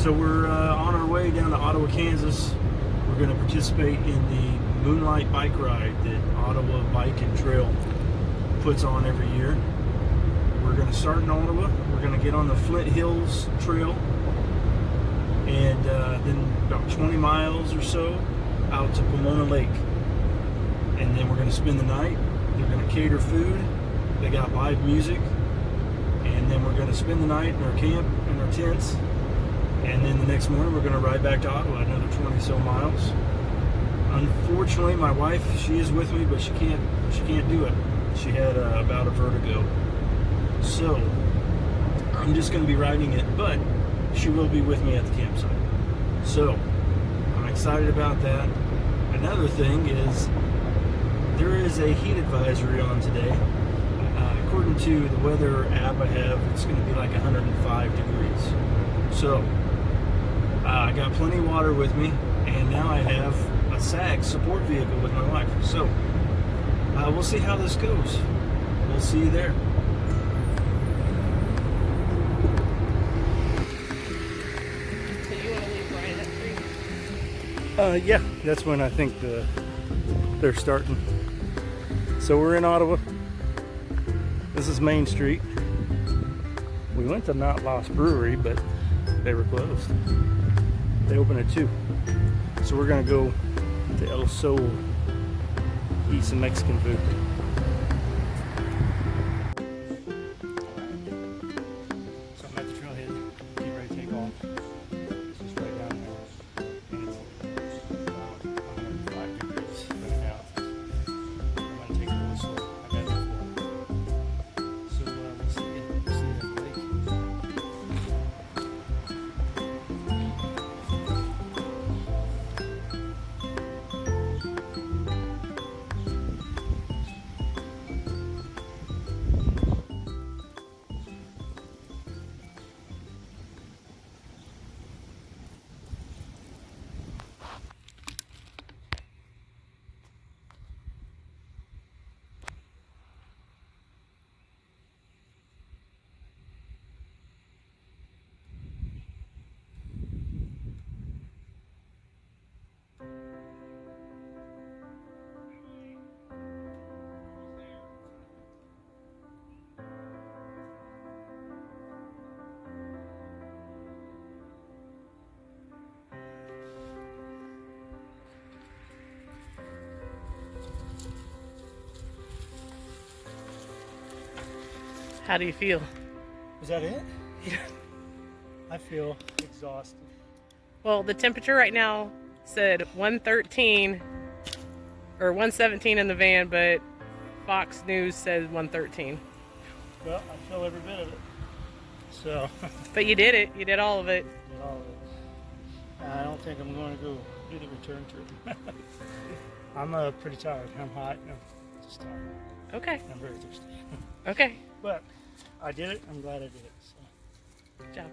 So we're on our way down to Ottawa, Kansas. We're going to participate in the Moonlight bike ride that Ottawa Bike and Trail puts on every year. We're going to start in Ottawa. We're going to get on the Flint Hills Trail, and then about 20 miles or so out to Pomona Lake. And then we're going to spend the night. They're going to cater food. They got live music. And then we're going to spend the night in our camp, in our tents. And then the next morning we're going to ride back to Ottawa, another 20 so miles. Unfortunately, my wife, she is with me, but she can't do it. She had a bout of vertigo. So I'm just going to be riding it, but she will be with me at the campsite. So I'm excited about that. Another thing is there is a heat advisory on today. According to the weather app I have, it's going to be like 105 degrees. So I got plenty of water with me, and now I have a SAG support vehicle with my wife. So we'll see how this goes. We'll see you there. So you want to leave right at 3? Yeah, that's when I think they're starting. So we're in Ottawa. This is Main Street. We went to Not Lost Brewery, but they were closed. They open at 2. So we're gonna go to El Sol, eat some Mexican food. So I'm at the trailhead, getting ready to take off. This is right down there. And it's about 105 degrees right now. I'm gonna take it a little slow. I got this one. So we'll see you at the lake. How do you feel? Is that it? I feel exhausted. Well, the temperature right now said 113 or 117 in the van, but Fox News says 113. Well, I feel every bit of it. So, But you did it. You did all of it. did all of it. I don't think I'm going to go do the return trip. I'm pretty tired. I'm hot. I'm just tired. Okay. I'm very thirsty. Okay. But I did it. I'm glad I did it. So. Good job.